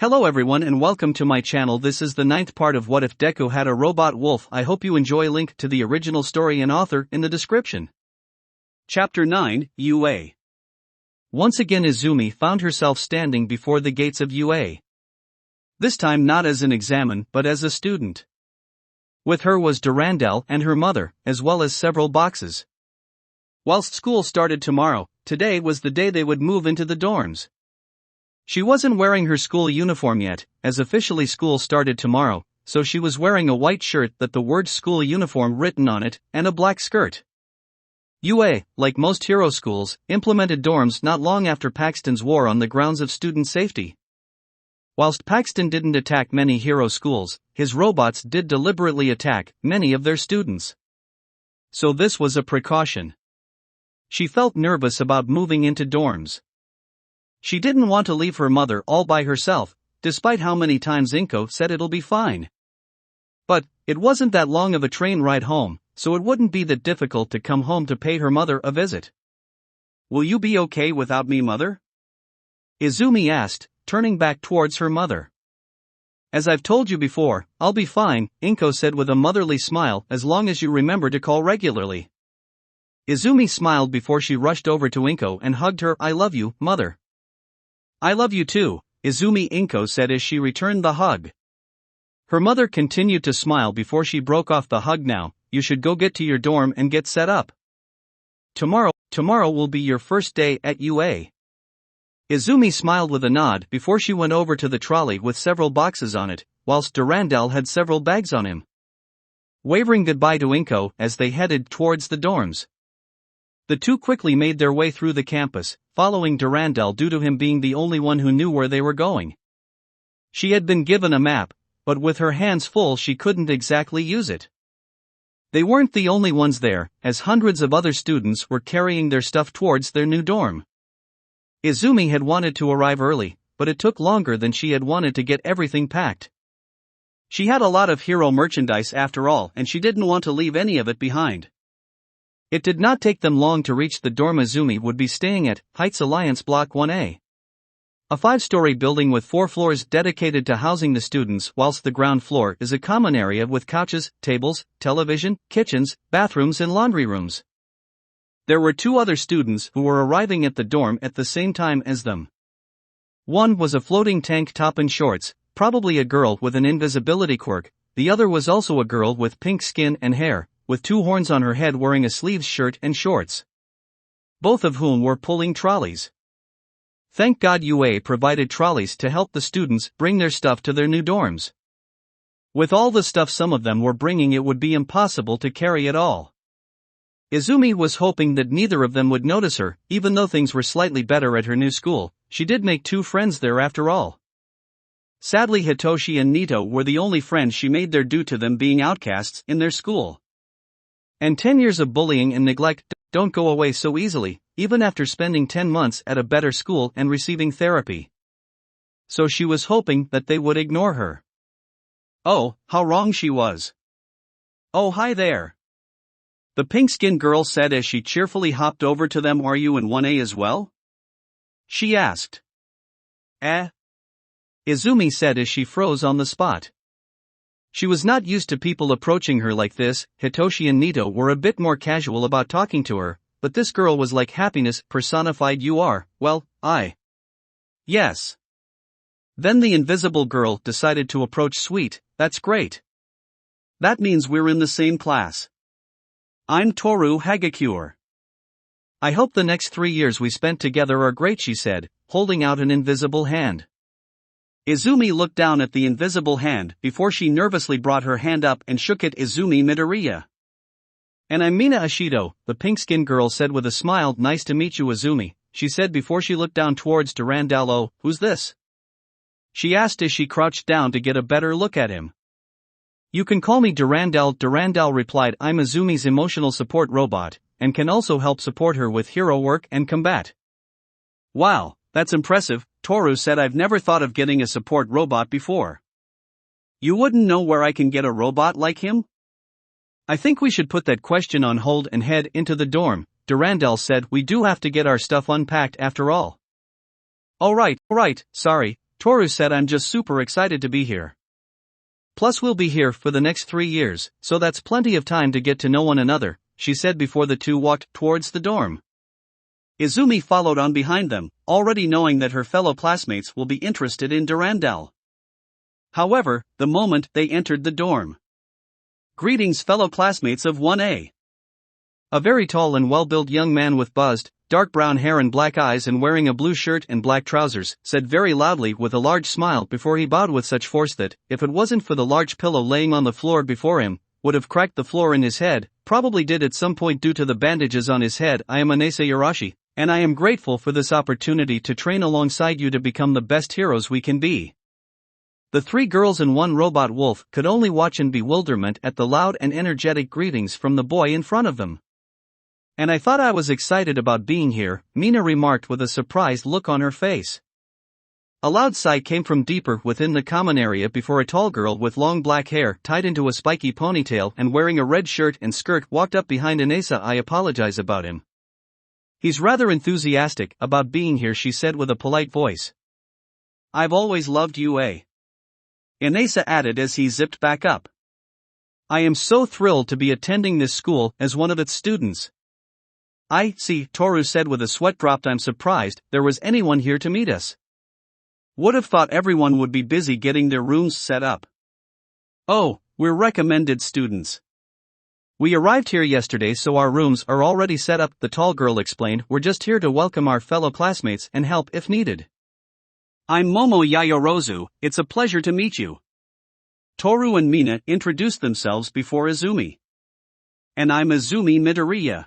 Hello everyone and welcome to my channel. This is the 9th part of What If Deku Had a Robot Wolf. I hope you enjoy. Link to the original story and author in the description. Chapter 9, UA. Once again Izumi found herself standing before the gates of UA. This time not as an examine but as a student. With her was Durandal and her mother, as well as several boxes. Whilst school started tomorrow, today was the day they would move into the dorms. She wasn't wearing her school uniform yet, as officially school started tomorrow, so she was wearing a white shirt with the word school uniform written on it, and a black skirt. UA, like most hero schools, implemented dorms not long after Paxton's war on the grounds of student safety. Whilst Paxton didn't attack many hero schools, his robots did deliberately attack many of their students. So this was a precaution. She felt nervous about moving into dorms. She didn't want to leave her mother all by herself, despite how many times Inko said it'll be fine. But it wasn't that long of a train ride home, so it wouldn't be that difficult to come home to pay her mother a visit. "Will you be okay without me, mother?" Izumi asked, turning back towards her mother. "As I've told you before, I'll be fine," Inko said with a motherly smile, "as long as you remember to call regularly." Izumi smiled before she rushed over to Inko and hugged her. "I love you, mother." "I love you too," Izumi Inko said as she returned the hug. Her mother continued to smile before she broke off the hug. "Now, you should go get to your dorm and get set up. Tomorrow will be your first day at UA. Izumi smiled with a nod before she went over to the trolley with several boxes on it, whilst Durandal had several bags on him. Wavering goodbye to Inko as they headed towards the dorms. The two quickly made their way through the campus, following Durandal due to him being the only one who knew where they were going. She had been given a map, but with her hands full she couldn't exactly use it. They weren't the only ones there, as hundreds of other students were carrying their stuff towards their new dorm. Izumi had wanted to arrive early, but it took longer than she had wanted to get everything packed. She had a lot of hero merchandise after all, and she didn't want to leave any of it behind. It did not take them long to reach the dorm Izumi would be staying at, Heights Alliance Block 1A. A 5-story building with 4 floors dedicated to housing the students, whilst the ground floor is a common area with couches, tables, television, kitchens, bathrooms and laundry rooms. There were 2 other students who were arriving at the dorm at the same time as them. One was a floating tank top and shorts, probably a girl with an invisibility quirk. The other was also a girl with pink skin and hair, with 2 horns on her head, wearing a sleeves shirt and shorts. Both of whom were pulling trolleys. Thank God UA provided trolleys to help the students bring their stuff to their new dorms. With all the stuff some of them were bringing, it would be impossible to carry it all. Izumi was hoping that neither of them would notice her, even though things were slightly better at her new school. She did make 2 friends there after all. Sadly, Hitoshi and Nito were the only friends she made there due to them being outcasts in their school. And 10 years of bullying and neglect don't go away so easily, even after spending 10 months at a better school and receiving therapy. So she was hoping that they would ignore her. Oh, how wrong she was. "Oh, hi there," the pink-skinned girl said as she cheerfully hopped over to them. "Are you in 1A as well?" she asked. Izumi said as she froze on the spot. She was not used to people approaching her like this. Hitoshi and Nito were a bit more casual about talking to her, but this girl was like happiness personified. "You are, well, yes." Then the invisible girl decided to approach. "Sweet, that's great. That means we're in the same class. I'm Toru Hagakure. I hope the next 3 years we spent together are great," she said, holding out an invisible hand. Izumi looked down at the invisible hand before she nervously brought her hand up and shook it. "Izumi Midoriya. And I'm Mina Ashido," the pink-skinned girl said with a smile. "Nice to meet you, Izumi," she said before she looked down towards Durandal. "Oh, who's this?" she asked as she crouched down to get a better look at him. "You can call me Durandal," Durandal replied. "I'm Izumi's emotional support robot, and can also help support her with hero work and combat." "Wow, that's impressive," Toru said. "I've never thought of getting a support robot before. You wouldn't know where I can get a robot like him?" "I think we should put that question on hold and head into the dorm," Durandal said. "We do have to get our stuff unpacked after all." All right, sorry," Toru said, I'm just super excited to be here. Plus we'll be here for the next 3 years, so that's plenty of time to get to know one another, she said before the two walked towards the dorm. Izumi followed on behind them, already knowing that her fellow classmates will be interested in Durandal. However, the moment they entered the dorm. Greetings fellow classmates of 1A. A very tall and well-built young man with buzzed, dark brown hair and black eyes and wearing a blue shirt and black trousers, said very loudly with a large smile before he bowed with such force that, if it wasn't for the large pillow laying on the floor before him, would have cracked the floor in his head, probably did at some point due to the bandages on his head. I am Anase Yarashi, and I am grateful for this opportunity to train alongside you to become the best heroes we can be. The 3 girls and 1 robot wolf could only watch in bewilderment at the loud and energetic greetings from the boy in front of them. And I thought I was excited about being here, Mina remarked with a surprised look on her face. A loud sigh came from deeper within the common area before a tall girl with long black hair tied into a spiky ponytail and wearing a red shirt and skirt walked up behind Anesa. I apologize about him. He's rather enthusiastic about being here, she said with a polite voice. I've always loved UA. Anesa added as he zipped back up. I am so thrilled to be attending this school as one of its students. I see, Toru said with a sweat drop. I'm surprised there was anyone here to meet us. Would have thought everyone would be busy getting their rooms set up. Oh, we're recommended students. We arrived here yesterday, so our rooms are already set up, the tall girl explained. We're just here to welcome our fellow classmates and help if needed. I'm Momo Yayorozu, it's a pleasure to meet you. Toru and Mina introduced themselves before Izumi. And I'm Izumi Midoriya.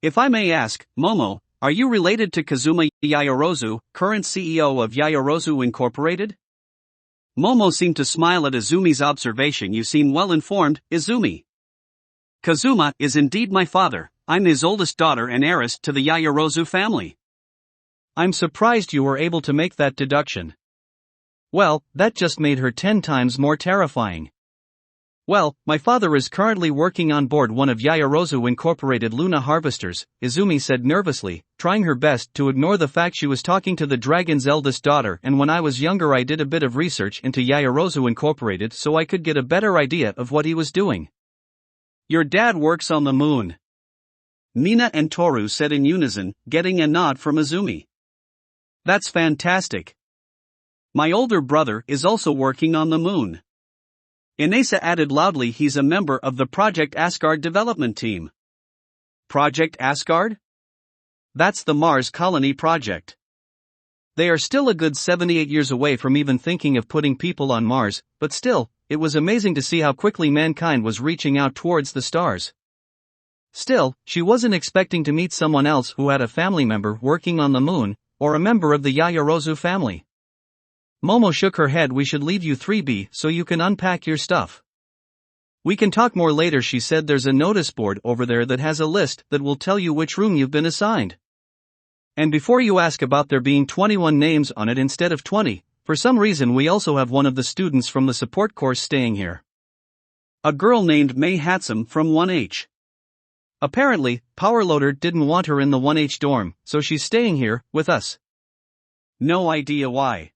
If I may ask, Momo, are you related to Kazuma Yayorozu, current CEO of Yayorozu Incorporated? Momo seemed to smile at Izumi's observation. You seem well informed, Izumi. Kazuma is indeed my father. I'm his oldest daughter and heiress to the Yayorozu family. I'm surprised you were able to make that deduction. Well, that just made her 10 times more terrifying. Well, my father is currently working on board one of Yayorozu Incorporated Luna harvesters, Izumi said nervously, trying her best to ignore the fact she was talking to the dragon's eldest daughter. And when I was younger I did a bit of research into Yayorozu Incorporated so I could get a better idea of what he was doing. Your dad works on the moon. Mina and Toru said in unison, getting a nod from Izumi. That's fantastic. My older brother is also working on the moon. Inesa added loudly. He's a member of the Project Asgard development team. Project Asgard? That's the Mars colony project. They are still a good 78 years away from even thinking of putting people on Mars, but still, it was amazing to see how quickly mankind was reaching out towards the stars. Still, she wasn't expecting to meet someone else who had a family member working on the moon, or a member of the Yayorozu family. Momo shook her head. We should leave you 3B so you can unpack your stuff. We can talk more later, she said. There's a notice board over there that has a list that will tell you which room you've been assigned. And before you ask about there being 21 names on it instead of 20, for some reason we also have one of the students from the support course staying here. A girl named Mei Hatsum from 1H. Apparently, Powerloader didn't want her in the 1H dorm, so she's staying here, with us. No idea why.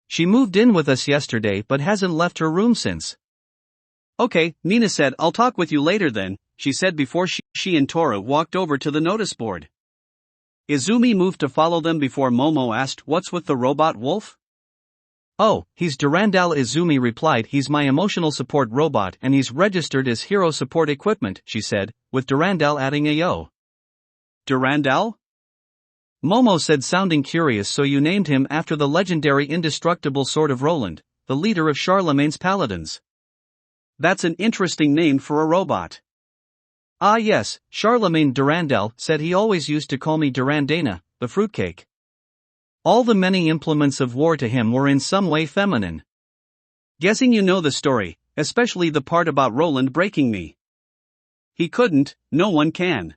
She moved in with us yesterday but hasn't left her room since. Okay, Mina said. I'll talk with you later then, she said before she and Toru walked over to the notice board. Izumi moved to follow them before Momo asked, what's with the robot wolf? Oh, he's Durandal, Izumi replied. He's my emotional support robot and he's registered as hero support equipment, she said, with Durandal adding a yo. Durandal? Momo said, sounding curious. So you named him after the legendary indestructible sword of Roland, the leader of Charlemagne's paladins. That's an interesting name for a robot. Ah yes, Charlemagne Durandal said he always used to call me Durandana, the fruitcake. All the many implements of war to him were in some way feminine. Guessing you know the story, especially the part about Roland breaking me. He couldn't, no one can.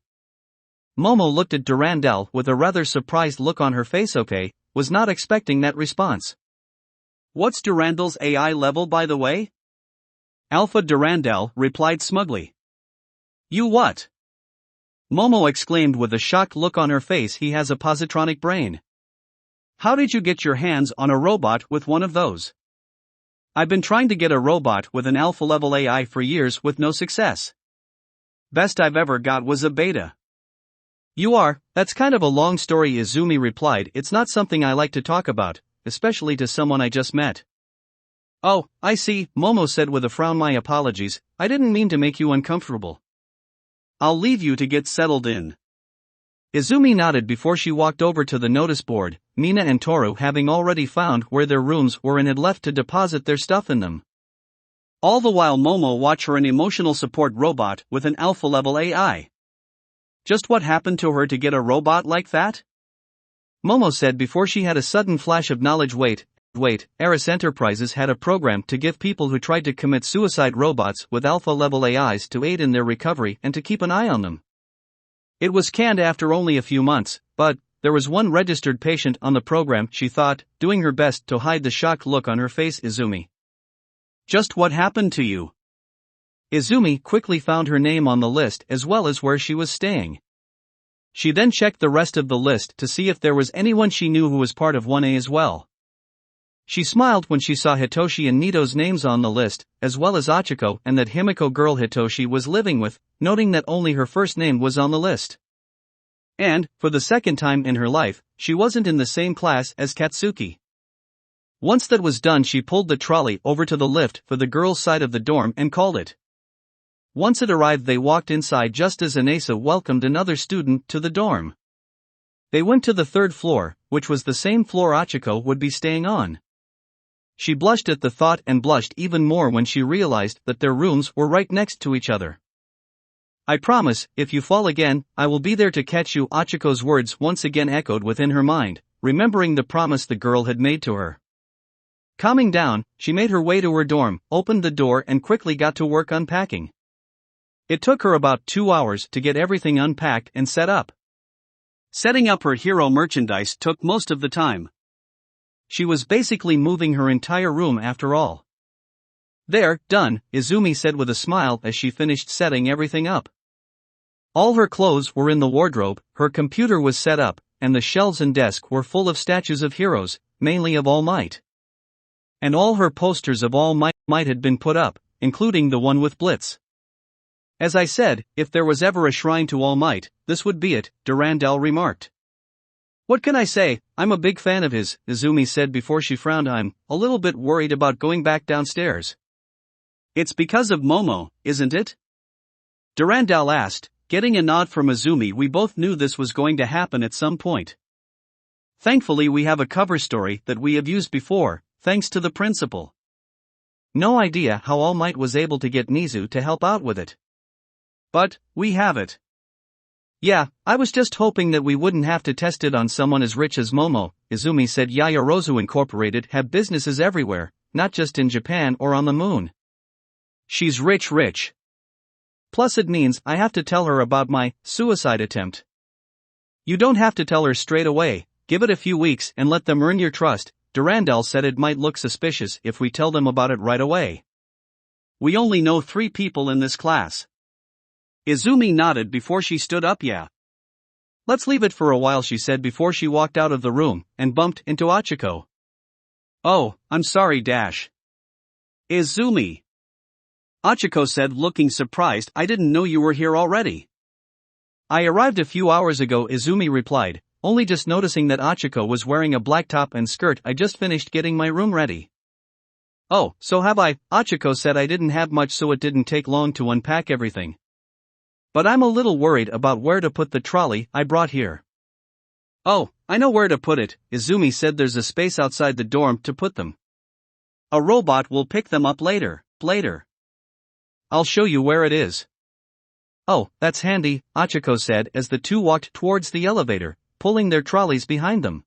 Momo looked at Durandal with a rather surprised look on her face. Okay, was not expecting that response. What's Durandal's AI level, by the way? Alpha. Durandal replied smugly. You what? Momo exclaimed with a shocked look on her face. He has a positronic brain. How did you get your hands on a robot with one of those? I've been trying to get a robot with an alpha level AI for years with no success. Best I've ever got was a beta. That's kind of a long story, Izumi replied. It's not something I like to talk about, especially to someone I just met. Oh, I see, Momo said with a frown. My apologies, I didn't mean to make you uncomfortable. I'll leave you to get settled in. Izumi nodded before she walked over to the notice board, Mina and Toru having already found where their rooms were and had left to deposit their stuff in them. All the while Momo watched her, an emotional support robot with an alpha level AI. Just what happened to her to get a robot like that? Momo said before she had a sudden flash of knowledge. Wait, Eris Enterprises had a program to give people who tried to commit suicide robots with alpha level AIs to aid in their recovery and to keep an eye on them. It was canned after only a few months, but there was one registered patient on the program, she thought, doing her best to hide the shocked look on her face. Izumi. Just what happened to you? Izumi quickly found her name on the list as well as where she was staying. She then checked the rest of the list to see if there was anyone she knew who was part of 1A as well. She smiled when she saw Hitoshi and Nito's names on the list, as well as Achiko and that Himiko girl Hitoshi was living with, noting that only her first name was on the list. And, for the second time in her life, she wasn't in the same class as Katsuki. Once that was done, she pulled the trolley over to the lift for the girls' side of the dorm and called it. Once it arrived, they walked inside just as Anesa welcomed another student to the dorm. They went to the third floor, which was the same floor Achiko would be staying on. She blushed at the thought and blushed even more when she realized that their rooms were right next to each other. I promise, if you fall again, I will be there to catch you. Achiko's words once again echoed within her mind, remembering the promise the girl had made to her. Calming down, she made her way to her dorm, opened the door and quickly got to work unpacking. It took her about 2 hours to get everything unpacked and set up. Setting up her hero merchandise took most of the time. She was basically moving her entire room after all. There, done, Izumi said with a smile as she finished setting everything up. All her clothes were in the wardrobe, her computer was set up, and the shelves and desk were full of statues of heroes, mainly of All Might. And all her posters of All Might had been put up, including the one with Blitz. As I said, if there was ever a shrine to All Might, this would be it, Durandal remarked. What can I say, I'm a big fan of his, Izumi said before she frowned. I'm a little bit worried about going back downstairs. It's because of Momo, isn't it? Durandal asked, getting a nod from Izumi. We both knew this was going to happen at some point. Thankfully we have a cover story that we have used before, thanks to the principal. No idea how All Might was able to get Nizu to help out with it. But, we have it. Yeah, I was just hoping that we wouldn't have to test it on someone as rich as Momo, Izumi said. Yayarozu Incorporated have businesses everywhere, not just in Japan or on the moon. She's rich. Plus it means I have to tell her about my suicide attempt. You don't have to tell her straight away, give it a few weeks and let them earn your trust. Durandal said it might look suspicious if we tell them about it right away. We only know 3 people in this class. Izumi nodded before she stood up. Yeah. Let's leave it for a while, she said before she walked out of the room and bumped into Achiko. Oh, I'm sorry, Izumi. Achiko said, looking surprised. I didn't know you were here already. I arrived a few hours ago, Izumi replied, only just noticing that Achiko was wearing a black top and skirt. I just finished getting my room ready. Oh, so have I, Achiko said. I didn't have much, so it didn't take long to unpack everything. But I'm a little worried about where to put the trolley I brought here. Oh, I know where to put it, Izumi said. There's a space outside the dorm to put them. A robot will pick them up later. I'll show you where it is. Oh, that's handy, Achiko said as the two walked towards the elevator, pulling their trolleys behind them.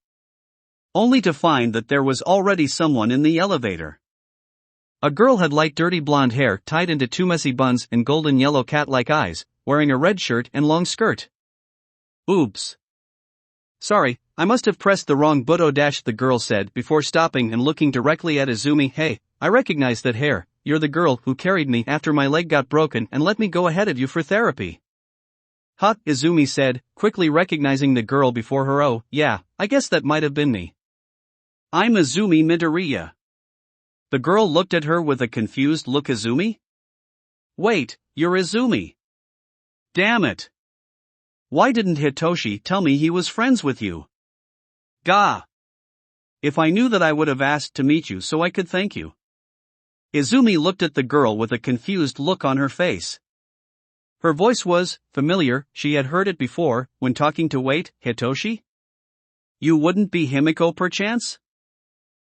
Only to find that there was already someone in the elevator. A girl had light dirty blonde hair tied into 2 messy buns and golden yellow cat-like eyes, wearing a red shirt and long skirt. Oops. Sorry, I must have pressed the wrong button. The girl said before stopping and looking directly at Izumi. Hey, I recognize that hair. You're the girl who carried me after my leg got broken and let me go ahead of you for therapy. Huh, Izumi said, quickly recognizing the girl before her. Oh, yeah, I guess that might have been me. I'm Izumi Midoriya. The girl looked at her with a confused look. Izumi? Wait, you're Izumi. Damn it. Why didn't Hitoshi tell me he was friends with you? Gah. If I knew that I would have asked to meet you so I could thank you. Izumi looked at the girl with a confused look on her face. Her voice was familiar, she had heard it before, when talking to Hitoshi? You wouldn't be Himiko perchance?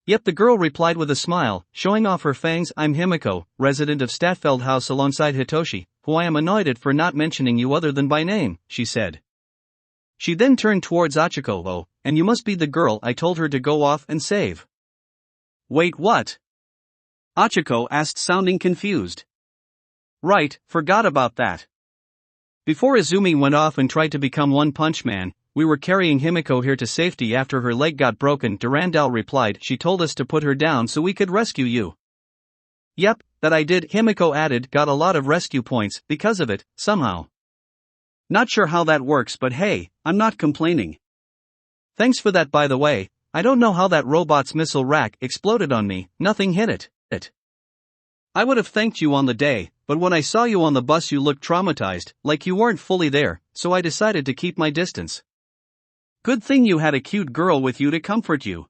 Yet the girl replied with a smile, showing off her fangs. I'm Himiko, resident of Statfeld House alongside Hitoshi, who I am annoyed at for not mentioning you other than by name, she said. She then turned towards Achiko. Oh, and you must be the girl I told her to go off and save. Wait, what? Achiko asked, sounding confused. Right, forgot about that. Before Izumi went off and tried to become One Punch Man, we were carrying Himiko here to safety after her leg got broken. Durandal replied. She told us to put her down so we could rescue you. Yep, that I did, Himiko added. Got a lot of rescue points because of it, somehow. Not sure how that works, but hey, I'm not complaining. Thanks for that. By the way, I don't know how that robot's missile rack exploded on me, nothing hit it. I would have thanked you on the day, but when I saw you on the bus you looked traumatized, like you weren't fully there, so I decided to keep my distance. Good thing you had a cute girl with you to comfort you.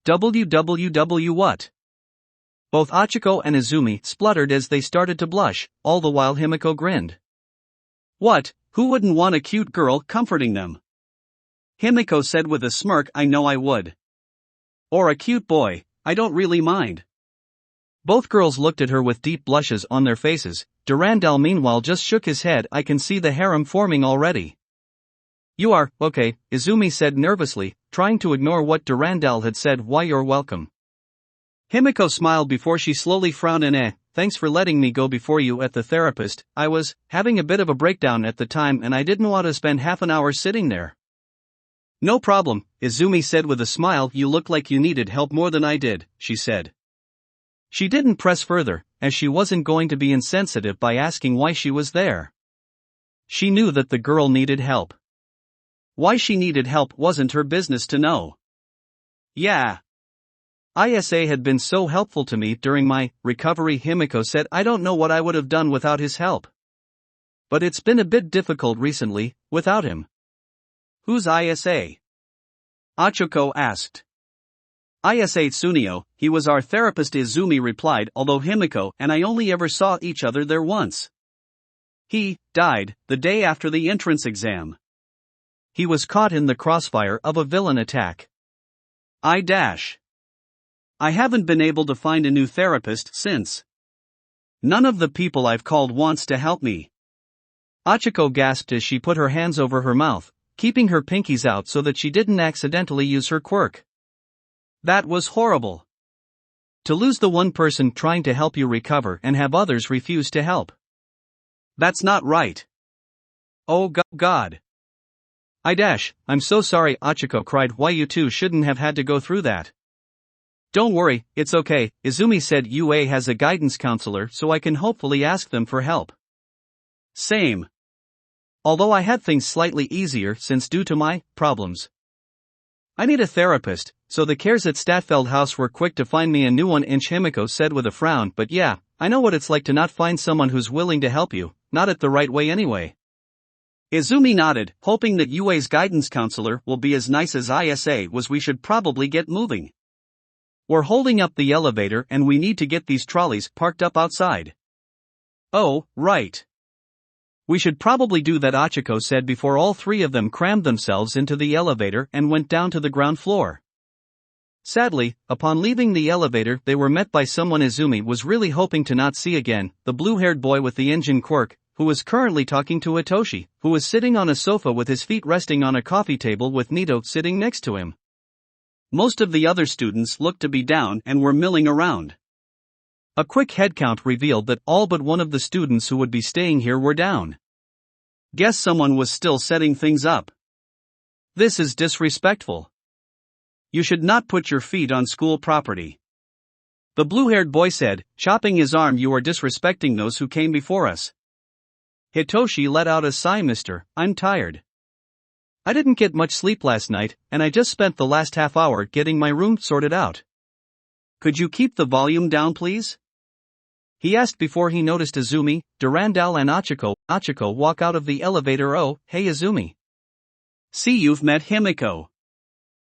WWW what? Both Achiko and Izumi spluttered as they started to blush, all the while Himiko grinned. What, who wouldn't want a cute girl comforting them? Himiko said with a smirk. I know I would. Or a cute boy, I don't really mind. Both girls looked at her with deep blushes on their faces. Durandal meanwhile just shook his head. I can see the harem forming already. You are, okay, Izumi said nervously, trying to ignore what Durandal had said. Why, you're welcome. Himiko smiled before she slowly frowned and thanks for letting me go before you at the therapist. I was having a bit of a breakdown at the time and I didn't want to spend half an hour sitting there. No problem, Izumi said with a smile. You look like you needed help more than I did, she said. She didn't press further, as she wasn't going to be insensitive by asking why she was there. She knew that the girl needed help. Why she needed help wasn't her business to know. Yeah. Isa had been so helpful to me during my recovery, Himiko said. I don't know what I would have done without his help. But it's been a bit difficult recently, without him. Who's Isa? Achiko asked. Isa Tsuneo, he was our therapist, Izumi replied, although Himiko and I only ever saw each other there once. He died the day after the entrance exam. He was caught in the crossfire of a villain attack. I haven't been able to find a new therapist since. None of the people I've called wants to help me. Achiko gasped as she put her hands over her mouth, keeping her pinkies out so that she didn't accidentally use her quirk. That was horrible. To lose the one person trying to help you recover and have others refuse to help. That's not right. Oh God. I'm so sorry, Achiko cried. Why, you two shouldn't have had to go through that. Don't worry, it's okay, Izumi said. UA has a guidance counselor so I can hopefully ask them for help. Same. Although I had things slightly easier since due to my problems. I need a therapist, so the cares at Statfeld House were quick to find me a new one. Himiko said with a frown. But yeah, I know what it's like to not find someone who's willing to help you, not it the right way anyway. Izumi nodded, hoping that UA's guidance counselor will be as nice as Isa was. We should probably get moving. We're holding up the elevator and we need to get these trolleys parked up outside. Oh, right. We should probably do that, Achiko said before all three of them crammed themselves into the elevator and went down to the ground floor. Sadly, upon leaving the elevator they were met by someone Izumi was really hoping to not see again, the blue-haired boy with the engine quirk, who was currently talking to Hitoshi, who was sitting on a sofa with his feet resting on a coffee table with Nito sitting next to him. Most of the other students looked to be down and were milling around. A quick headcount revealed that all but one of the students who would be staying here were down. Guess someone was still setting things up. This is disrespectful. You should not put your feet on school property. The blue-haired boy said, chopping his arm. You are disrespecting those who came before us. Hitoshi let out a sigh. Mister, I'm tired. I didn't get much sleep last night, and I just spent the last half hour getting my room sorted out. Could you keep the volume down, please? He asked before he noticed Izumi, Durandal and Achiko walk out of the elevator. Oh, hey Izumi. See, you've met Himiko.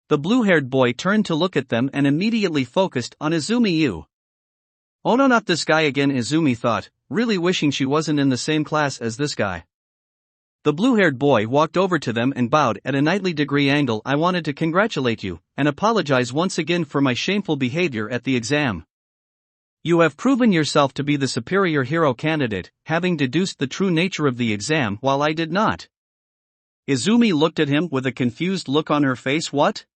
The blue-haired boy turned to look at them and immediately focused on Izumi. Oh no, not this guy again, Izumi thought, really wishing she wasn't in the same class as this guy. The blue-haired boy walked over to them and bowed at a 90-degree angle. I wanted to congratulate you, and apologize once again for my shameful behavior at the exam. You have proven yourself to be the superior hero candidate, having deduced the true nature of the exam while I did not. Izumi looked at him with a confused look on her face. What?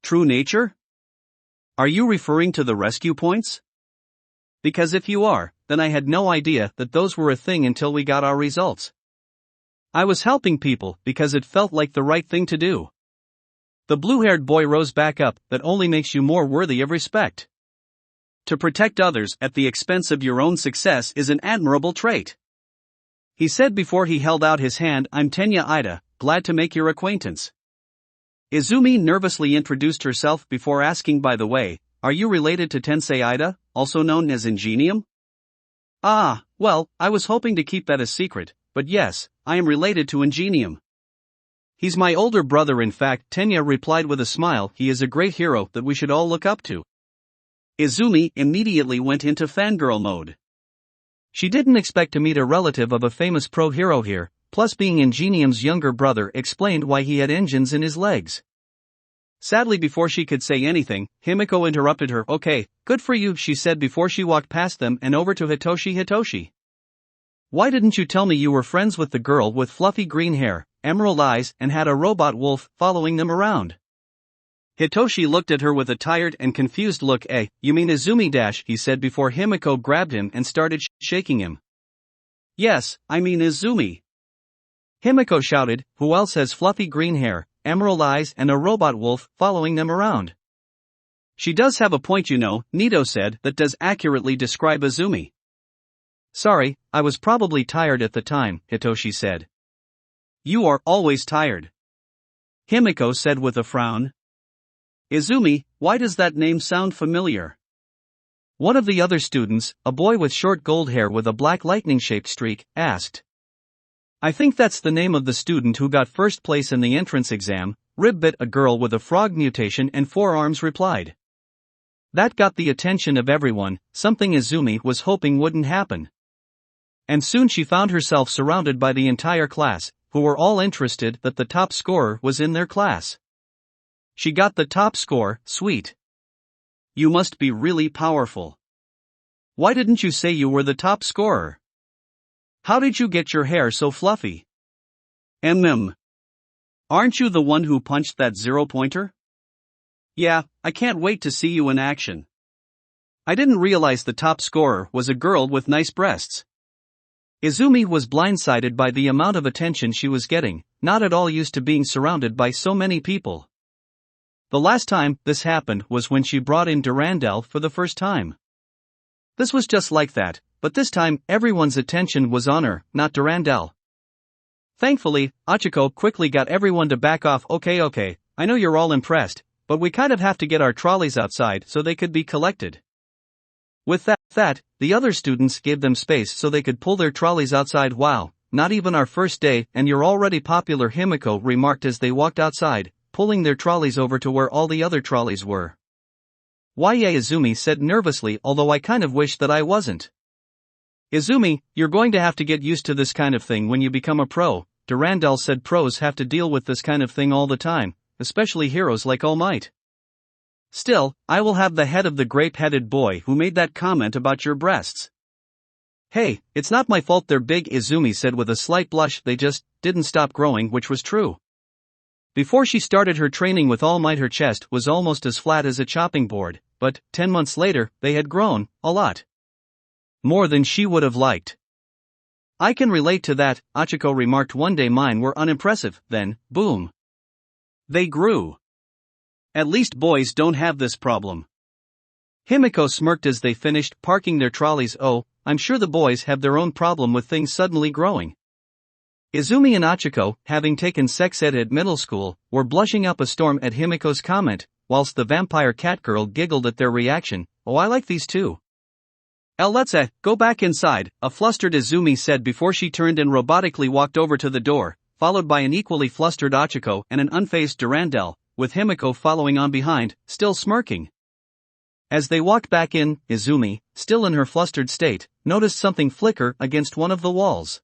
True nature? Are you referring to the rescue points? Because if you are, then I had no idea that those were a thing until we got our results. I was helping people because it felt like the right thing to do. The blue-haired boy rose back up. That only makes you more worthy of respect. To protect others at the expense of your own success is an admirable trait. He said before he held out his hand. I'm Tenya Ida, glad to make your acquaintance. Izumi nervously introduced herself before asking, by the way, are you related to Tensei Ida, also known as Ingenium? Ah, well, I was hoping to keep that a secret, but yes, I am related to Ingenium. He's my older brother. In fact, Tenya replied with a smile. He is a great hero that we should all look up to. Izumi immediately went into fangirl mode. She didn't expect to meet a relative of a famous pro hero here, plus being Ingenium's younger brother explained why he had engines in his legs. Sadly, before she could say anything, Himiko interrupted her. Okay, good for you, she said before she walked past them and over to Hitoshi. Hitoshi, why didn't you tell me you were friends with the girl with fluffy green hair, emerald eyes, and had a robot wolf following them around? Hitoshi looked at her with a tired and confused look. You mean Izumi? He said before Himiko grabbed him and started shaking him. Yes, I mean Izumi. Himiko shouted, who else has fluffy green hair, emerald eyes, and a robot wolf following them around? She does have a point, you know, Nito said. That does accurately describe Izumi. Sorry, I was probably tired at the time, Hitoshi said. You are always tired, Himiko said with a frown. Izumi, why does that name sound familiar? One of the other students, a boy with short gold hair with a black lightning-shaped streak, asked. I think that's the name of the student who got first place in the entrance exam, Ribbit, a girl with a frog mutation and 4 arms, replied. That got the attention of everyone, something Izumi was hoping wouldn't happen. And soon she found herself surrounded by the entire class, who were all interested that the top scorer was in their class. She got the top score, sweet. You must be really powerful. Why didn't you say you were the top scorer? How did you get your hair so fluffy? Aren't you the one who punched that 0-pointer? Yeah, I can't wait to see you in action. I didn't realize the top scorer was a girl with nice breasts. Izumi was blindsided by the amount of attention she was getting, not at all used to being surrounded by so many people. The last time this happened was when she brought in Durandal for the first time. This was just like that, but this time everyone's attention was on her, not Durandal. Thankfully, Achiko quickly got everyone to back off. Okay, I know you're all impressed, but we kind of have to get our trolleys outside so they could be collected. With that, the other students gave them space so they could pull their trolleys outside. Wow, not even our first day and you're already popular, Himiko remarked as they walked outside, pulling their trolleys over to where all the other trolleys were. Why, yeah, Izumi said nervously, although I kind of wish that I wasn't. Izumi, you're going to have to get used to this kind of thing when you become a pro, Durandal said. Pros have to deal with this kind of thing all the time, especially heroes like All Might. Still, I will have the head of the grape-headed boy who made that comment about your breasts. Hey, it's not my fault they're big, Izumi said with a slight blush. They just didn't stop growing, which was true. Before she started her training with All Might, her chest was almost as flat as a chopping board, but 10 months later, they had grown a lot. More than she would have liked. I can relate to that, Achiko remarked. One day mine were unimpressive, then, boom. They grew. At least boys don't have this problem. Himiko smirked as they finished parking their trolleys. Oh, I'm sure the boys have their own problem with things suddenly growing. Izumi and Achiko, having taken sex ed at middle school, were blushing up a storm at Himiko's comment, whilst the vampire cat girl giggled at their reaction. "Oh, I like these too." Let's go back inside," a flustered Izumi said before she turned and robotically walked over to the door, followed by an equally flustered Achiko and an unfazed Durandal, with Himiko following on behind, still smirking. As they walked back in, Izumi, still in her flustered state, noticed something flicker against one of the walls.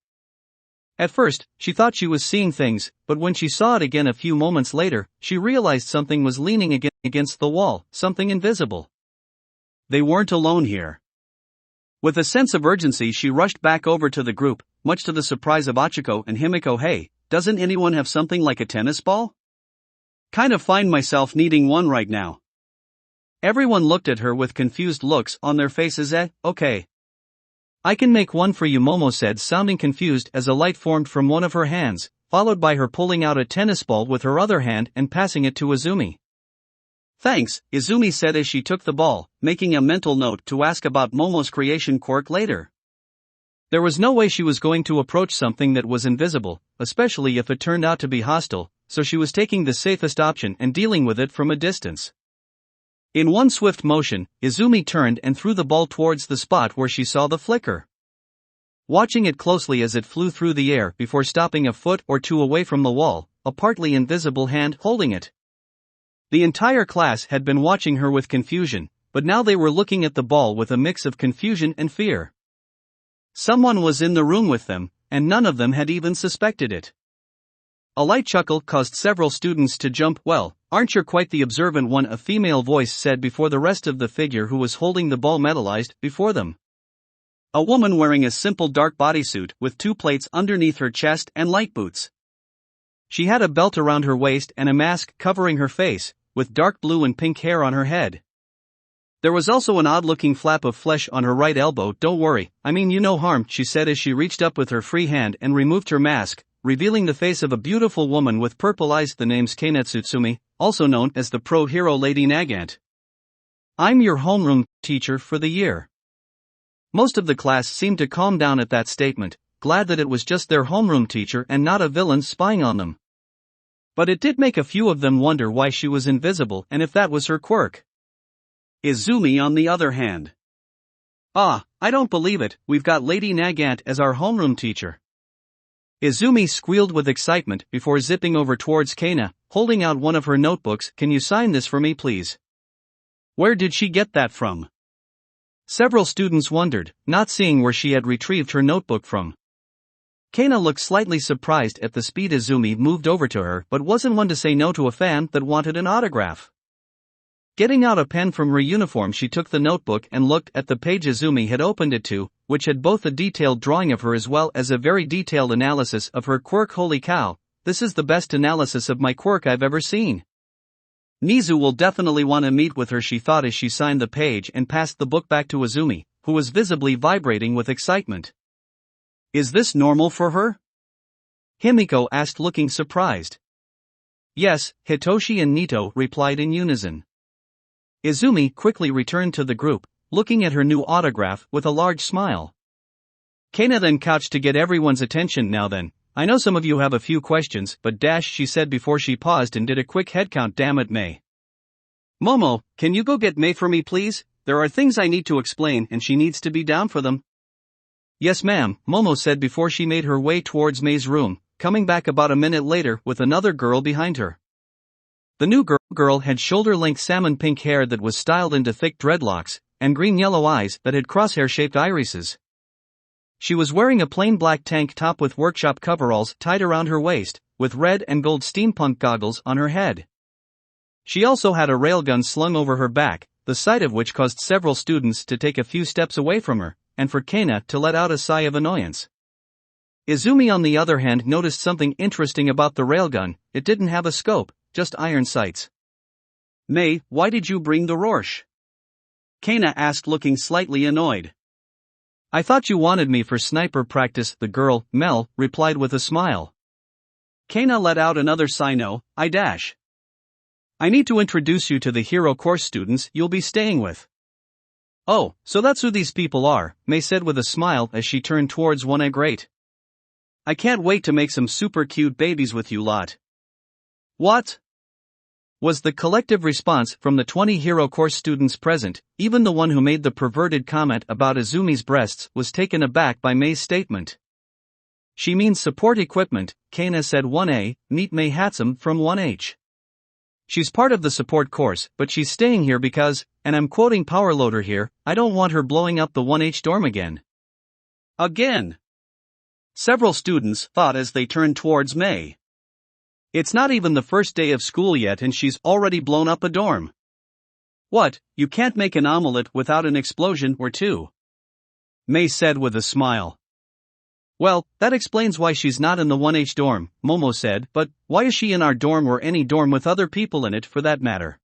At first, she thought she was seeing things, but when she saw it again a few moments later, she realized something was leaning against the wall, something invisible. They weren't alone here. With a sense of urgency, she rushed back over to the group, much to the surprise of Achiko and Himiko. "Hey, doesn't anyone have something like a tennis ball? Kind of find myself needing one right now." Everyone looked at her with confused looks on their faces. Okay. "I can make one for you," Momo said, sounding confused as a light formed from one of her hands, followed by her pulling out a tennis ball with her other hand and passing it to Izumi. "Thanks," Izumi said as she took the ball, making a mental note to ask about Momo's creation quirk later. There was no way she was going to approach something that was invisible, especially if it turned out to be hostile, so she was taking the safest option and dealing with it from a distance. In one swift motion, Izumi turned and threw the ball towards the spot where she saw the flicker. Watching it closely as it flew through the air before stopping a foot or two away from the wall, a partly invisible hand holding it. The entire class had been watching her with confusion, but now they were looking at the ball with a mix of confusion and fear. Someone was in the room with them, and none of them had even suspected it. A light chuckle caused several students to jump. "Well, aren't you quite the observant one?" a female voice said before the rest of the figure who was holding the ball metallized before them. A woman wearing a simple dark bodysuit with 2 plates underneath her chest and light boots. She had a belt around her waist and a mask covering her face, with dark blue and pink hair on her head. There was also an odd-looking flap of flesh on her right elbow. "Don't worry, I mean you no harm," she said as she reached up with her free hand and removed her mask, revealing the face of a beautiful woman with purple eyes. "The name's Kana Tsutsumi, also known as the pro-hero Lady Nagant. I'm your homeroom teacher for the year." Most of the class seemed to calm down at that statement, glad that it was just their homeroom teacher and not a villain spying on them. But it did make a few of them wonder why she was invisible and if that was her quirk. Izumi on the other hand. "Ah, I don't believe it, we've got Lady Nagant as our homeroom teacher." Izumi squealed with excitement before zipping over towards Kana, holding out one of her notebooks. "Can you sign this for me please?" Where did she get that from? Several students wondered, not seeing where she had retrieved her notebook from. Kana looked slightly surprised at the speed Izumi moved over to her, but wasn't one to say no to a fan that wanted an autograph. Getting out a pen from her uniform, she took the notebook and looked at the page Izumi had opened it to, which had both a detailed drawing of her as well as a very detailed analysis of her quirk. "Holy cow, this is the best analysis of my quirk I've ever seen. Nizu will definitely want to meet with her," she thought as she signed the page and passed the book back to Izumi, who was visibly vibrating with excitement. "Is this normal for her?" Himiko asked, looking surprised. "Yes," Hitoshi and Nito replied in unison. Izumi quickly returned to the group, looking at her new autograph with a large smile. Kana then couched to get everyone's attention. "Now then, I know some of you have a few questions, but she said before she paused and did a quick headcount. "Damn it, May. Momo, can you go get May for me please? There are things I need to explain and she needs to be down for them." "Yes ma'am," Momo said before she made her way towards May's room, coming back about a minute later with another girl behind her. The new girl had shoulder-length salmon pink hair that was styled into thick dreadlocks, and green-yellow eyes that had crosshair-shaped irises. She was wearing a plain black tank top with workshop coveralls tied around her waist, with red and gold steampunk goggles on her head. She also had a railgun slung over her back, the sight of which caused several students to take a few steps away from her, and for Kana to let out a sigh of annoyance. Izumi on the other hand noticed something interesting about the railgun. It didn't have a scope, just iron sights. "May, why did you bring the Rorsch?" Kana asked, looking slightly annoyed. "I thought you wanted me for sniper practice," the girl, Mel, replied with a smile. Kana let out another sigh. "No, I need to introduce you to the hero course students you'll be staying with." "Oh, so that's who these people are," May said with a smile as she turned towards one. "Great. I can't wait to make some super cute babies with you lot. What? Was the collective response from the 20 hero course students present. Even the one who made the perverted comment about Izumi's breasts was taken aback by Mei's statement. She means support equipment, Kana said. 1A, meet Mei Hatsum from 1H. She's part of the support course, but she's staying here because, and I'm quoting Powerloader here, I don't want her blowing up the 1H dorm again. Again. Several students thought as they turned towards Mei. It's not even the first day of school yet and she's already blown up a dorm. What, you can't make an omelette without an explosion or two? Mei said with a smile. Well, that explains why she's not in the 1H dorm, Momo said, but why is she in our dorm or any dorm with other people in it for that matter?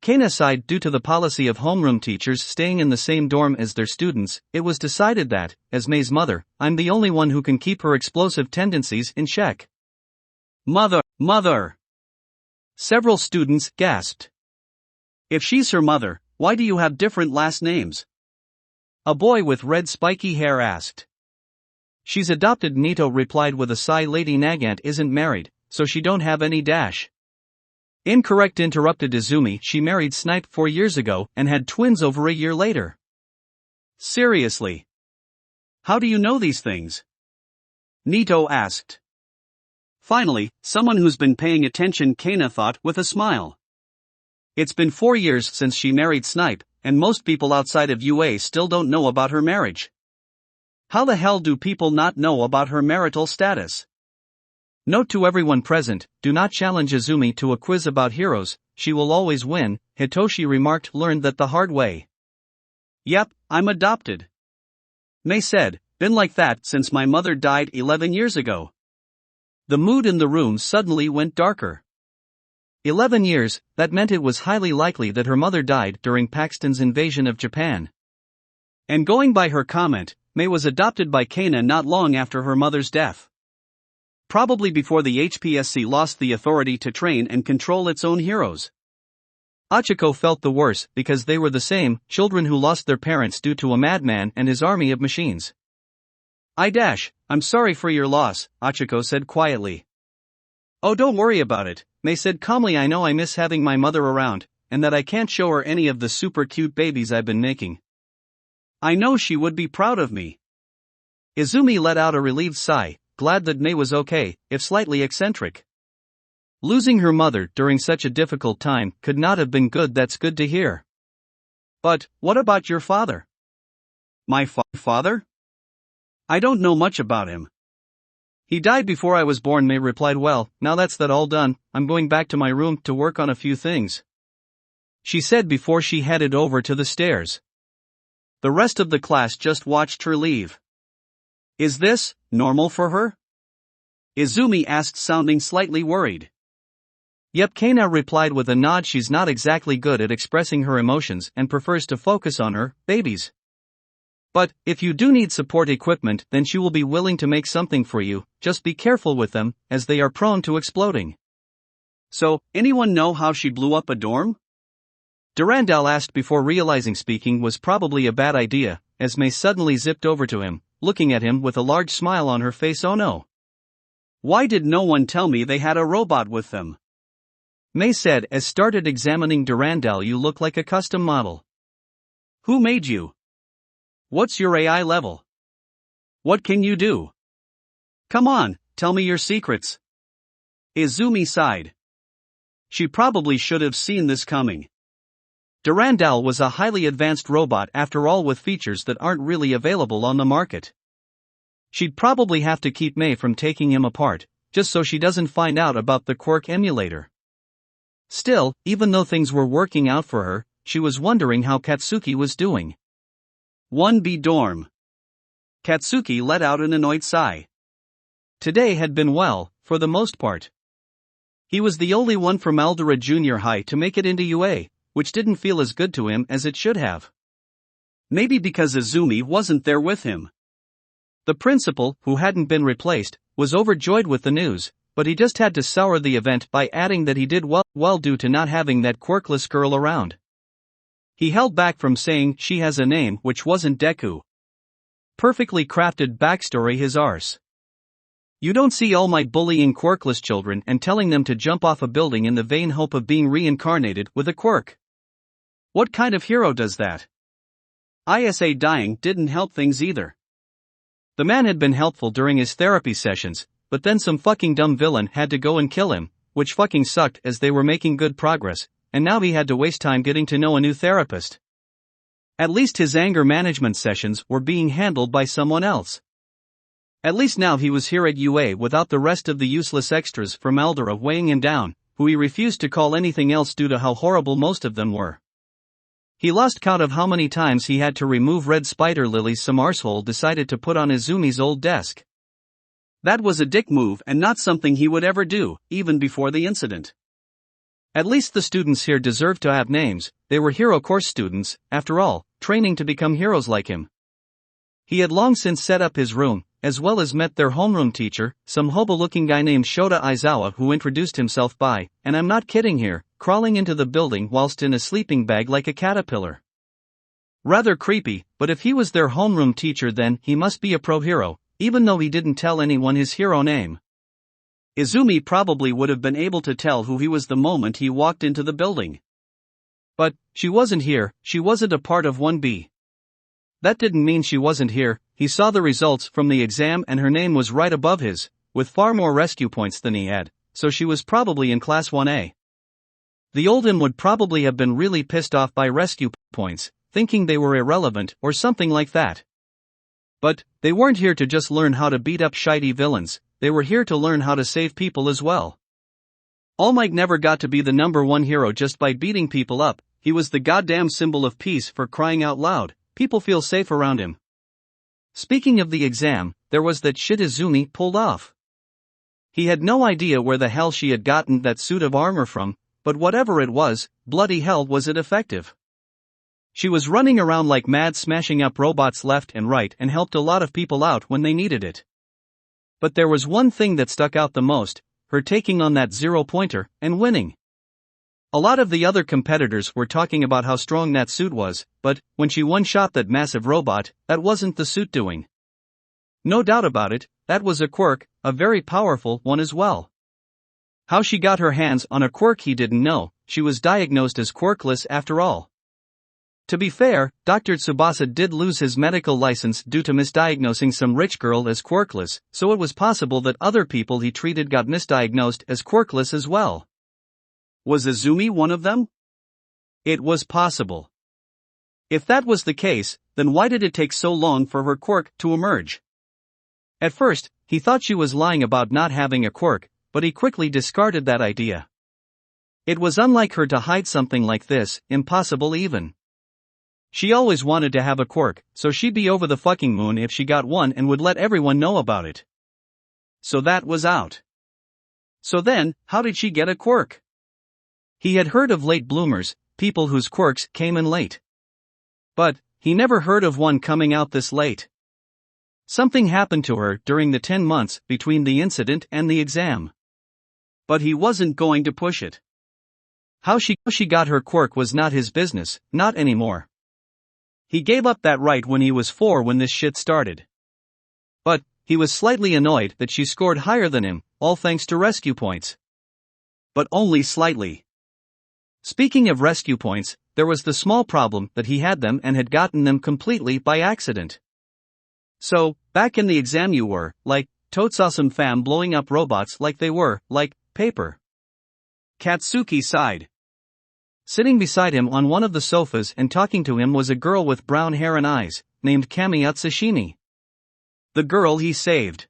Kana sighed. Due to the policy of homeroom teachers staying in the same dorm as their students, it was decided that, as Mei's mother, I'm the only one who can keep her explosive tendencies in check. Mother! Several students gasped. If she's her mother, why do you have different last names? A boy with red spiky hair asked. She's adopted, Nito replied with a sigh. Lady Nagant isn't married, so she don't have any dash. Incorrect, interrupted Izumi. She married Snipe 4 years ago and had twins over a year later. Seriously? How do you know these things? Nito asked. Finally, someone who's been paying attention, Kana thought with a smile. It's been 4 years since she married Snipe, and most people outside of UA still don't know about her marriage. How the hell do people not know about her marital status? Note to everyone present, do not challenge Izumi to a quiz about heroes, she will always win, Hitoshi remarked. Learned that the hard way. Yep, I'm adopted. Mei said, been like that since my mother died 11 years ago. The mood in the room suddenly went darker. 11 years, that meant it was highly likely that her mother died during Paxton's invasion of Japan. And going by her comment, Mei was adopted by Kana not long after her mother's death. Probably before the HPSC lost the authority to train and control its own heroes. Achiko felt the worse because they were the same children who lost their parents due to a madman and his army of machines. I'm sorry for your loss, Achiko said quietly. Oh, don't worry about it, Mei said calmly. I know I miss having my mother around, and that I can't show her any of the super cute babies I've been making. I know she would be proud of me. Izumi let out a relieved sigh, glad that Mei was okay, if slightly eccentric. Losing her mother during such a difficult time could not have been good. That's good to hear. But, what about your father? My father? I don't know much about him. He died before I was born, Mei replied. Well, now that's that all done, I'm going back to my room to work on a few things. She said before she headed over to the stairs. The rest of the class just watched her leave. Is this normal for her? Izumi asked, sounding slightly worried. Yep, Kana replied with a nod. She's not exactly good at expressing her emotions and prefers to focus on her babies. But, if you do need support equipment, then she will be willing to make something for you, just be careful with them, as they are prone to exploding. So, anyone know how she blew up a dorm? Durandal asked before realizing speaking was probably a bad idea, as Mei suddenly zipped over to him, looking at him with a large smile on her face. Oh no. Why did no one tell me they had a robot with them? Mei said as started examining Durandal. You look like a custom model. Who made you? What's your AI level? What can you do? Come on, tell me your secrets. Izumi sighed. She probably should have seen this coming. Durandal was a highly advanced robot after all, with features that aren't really available on the market. She'd probably have to keep Mei from taking him apart, just so she doesn't find out about the quirk emulator. Still, even though things were working out for her, she was wondering how Katsuki was doing. 1B dorm. Katsuki let out an annoyed sigh. Today had been well, for the most part. He was the only one from Aldera Junior High to make it into UA, which didn't feel as good to him as it should have. Maybe because Izumi wasn't there with him. The principal, who hadn't been replaced, was overjoyed with the news, but he just had to sour the event by adding that he did well due to not having that quirkless girl around. He held back from saying she has a name which wasn't Deku. Perfectly crafted backstory his arse. You don't see All Might bullying quirkless children and telling them to jump off a building in the vain hope of being reincarnated with a quirk. What kind of hero does that? Isa dying didn't help things either. The man had been helpful during his therapy sessions, but then some fucking dumb villain had to go and kill him, which fucking sucked as they were making good progress, and now he had to waste time getting to know a new therapist. At least his anger management sessions were being handled by someone else. At least now he was here at UA without the rest of the useless extras from Aldera weighing him down, who he refused to call anything else due to how horrible most of them were. He lost count of how many times he had to remove red spider lilies some arsehole decided to put on Izumi's old desk. That was a dick move and not something he would ever do, even before the incident. At least the students here deserved to have names. They were hero course students, after all, training to become heroes like him. He had long since set up his room, as well as met their homeroom teacher, some hobo-looking guy named Shota Aizawa who introduced himself by, and I'm not kidding here, crawling into the building whilst in a sleeping bag like a caterpillar. Rather creepy, but if he was their homeroom teacher then he must be a pro-hero, even though he didn't tell anyone his hero name. Izumi probably would have been able to tell who he was the moment he walked into the building. But, she wasn't here, she wasn't a part of 1B. That didn't mean she wasn't here. He saw the results from the exam and her name was right above his, with far more rescue points than he had, so she was probably in class 1A. The old him would probably have been really pissed off by rescue points, thinking they were irrelevant or something like that. But, they weren't here to just learn how to beat up shitey villains, they were here to learn how to save people as well. All Might never got to be the number one hero just by beating people up, he was the goddamn symbol of peace for crying out loud. People feel safe around him. Speaking of the exam, there was that shit Izumi pulled off. He had no idea where the hell she had gotten that suit of armor from, but whatever it was, bloody hell was it effective. She was running around like mad smashing up robots left and right and helped a lot of people out when they needed it. But there was one thing that stuck out the most, her taking on that zero-pointer and winning. A lot of the other competitors were talking about how strong that suit was, but, when she one-shot that massive robot, that wasn't the suit doing. No doubt about it, that was a quirk, a very powerful one as well. How she got her hands on a quirk he didn't know, she was diagnosed as quirkless after all. To be fair, Dr. Tsubasa did lose his medical license due to misdiagnosing some rich girl as quirkless, so it was possible that other people he treated got misdiagnosed as quirkless as well. Was Izumi one of them? It was possible. If that was the case, then why did it take so long for her quirk to emerge? At first, he thought she was lying about not having a quirk, but he quickly discarded that idea. It was unlike her to hide something like this, impossible even. She always wanted to have a quirk, so she'd be over the fucking moon if she got one and would let everyone know about it. So that was out. So then, how did she get a quirk? He had heard of late bloomers, people whose quirks came in late. But, he never heard of one coming out this late. Something happened to her during the 10 months between the incident and the exam. But he wasn't going to push it. How she got her quirk was not his business, not anymore. He gave up that right when he was 4 when this shit started. But, he was slightly annoyed that she scored higher than him, all thanks to rescue points. But only slightly. Speaking of rescue points, there was the small problem that he had them and had gotten them completely by accident. So, back in the exam you were, like, totes awesome fam blowing up robots like they were, like, paper. Katsuki sighed. Sitting beside him on one of the sofas and talking to him was a girl with brown hair and eyes, named Kami Utsushimi. The girl he saved.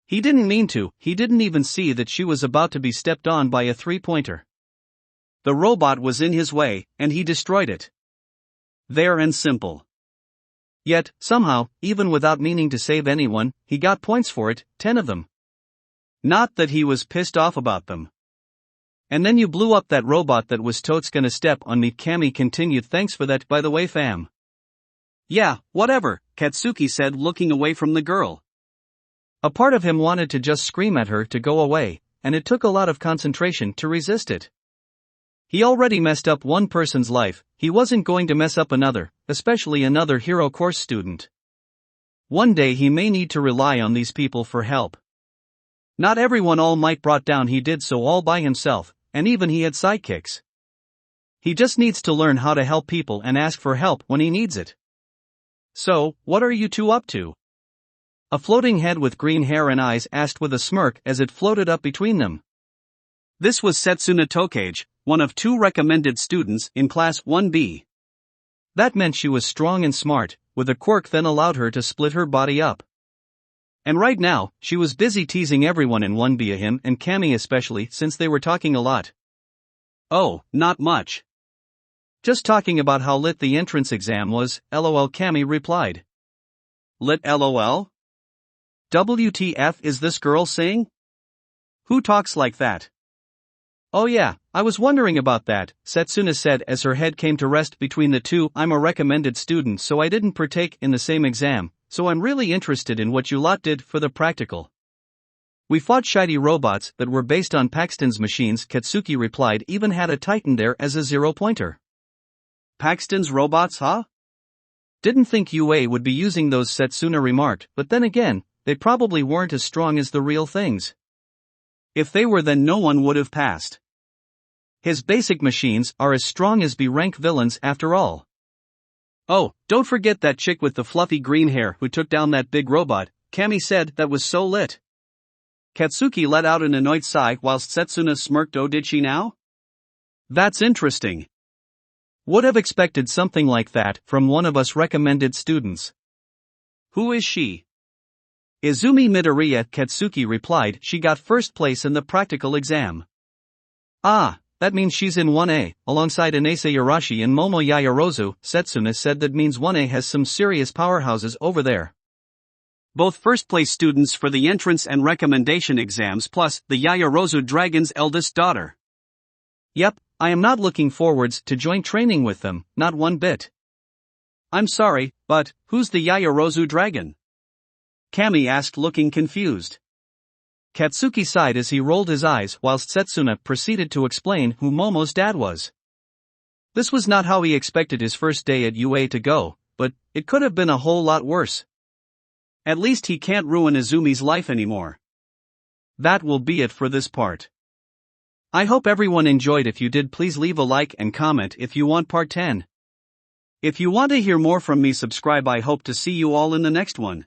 He didn't mean to, he didn't even see that she was about to be stepped on by a 3-pointer. The robot was in his way, and he destroyed it. There and simple. Yet, somehow, even without meaning to save anyone, he got points for it, 10 of them. Not that he was pissed off about them. And then you blew up that robot that was totes gonna step on me. Kami continued. Thanks for that by the way fam. Yeah, whatever, Katsuki said looking away from the girl. A part of him wanted to just scream at her to go away, and it took a lot of concentration to resist it. He already messed up one person's life, he wasn't going to mess up another, especially another hero course student. One day he may need to rely on these people for help. Not everyone All Might brought down, he did so all by himself, and even he had sidekicks. He just needs to learn how to help people and ask for help when he needs it. So, what are you two up to? A floating head with green hair and eyes asked with a smirk as it floated up between them. This was Setsuna Tokage, one of 2 recommended students in Class 1B. That meant she was strong and smart, with a quirk that allowed her to split her body up. And right now, she was busy teasing everyone in 1B, him and Cammy especially, since they were talking a lot. Oh, not much. Just talking about how lit the entrance exam was, lol, Cammy replied. Lit lol? WTF is this girl saying? Who talks like that? Oh yeah, I was wondering about that, Setsuna said as her head came to rest between the two. I'm a recommended student, so I didn't partake in the same exam, so I'm really interested in what you lot did for the practical. We fought shiny robots that were based on Paxton's machines, Katsuki replied, even had a Titan there as a 0-pointer. Paxton's robots, huh? Didn't think UA would be using those, Setsuna remarked, but then again, they probably weren't as strong as the real things. If they were, then no one would have passed. His basic machines are as strong as B-rank villains after all. Oh, don't forget that chick with the fluffy green hair who took down that big robot, Cammy said, that was so lit. Katsuki let out an annoyed sigh whilst Setsuna smirked. Oh, did she now? That's interesting. Would have expected something like that from one of us recommended students. Who is she? Izumi Midoriya, Katsuki replied. She got first place in the practical exam. Ah, that means she's in 1A, alongside Inase Yarashi and Momo Yayarozu, Setsuna said. That means 1A has some serious powerhouses over there. Both first-place students for the entrance and recommendation exams, plus the Yayarozu Dragon's eldest daughter. Yep, I am not looking forwards to join training with them, not one bit. I'm sorry, but who's the Yayarozu Dragon? Cammy asked, looking confused. Katsuki sighed as he rolled his eyes whilst Setsuna proceeded to explain who Momo's dad was. This was not how he expected his first day at UA to go, but it could have been a whole lot worse. At least he can't ruin Izumi's life anymore. That will be it for this part. I hope everyone enjoyed. If you did, please leave a like and comment if you want part 10. If you want to hear more from me, subscribe. I hope to see you all in the next one.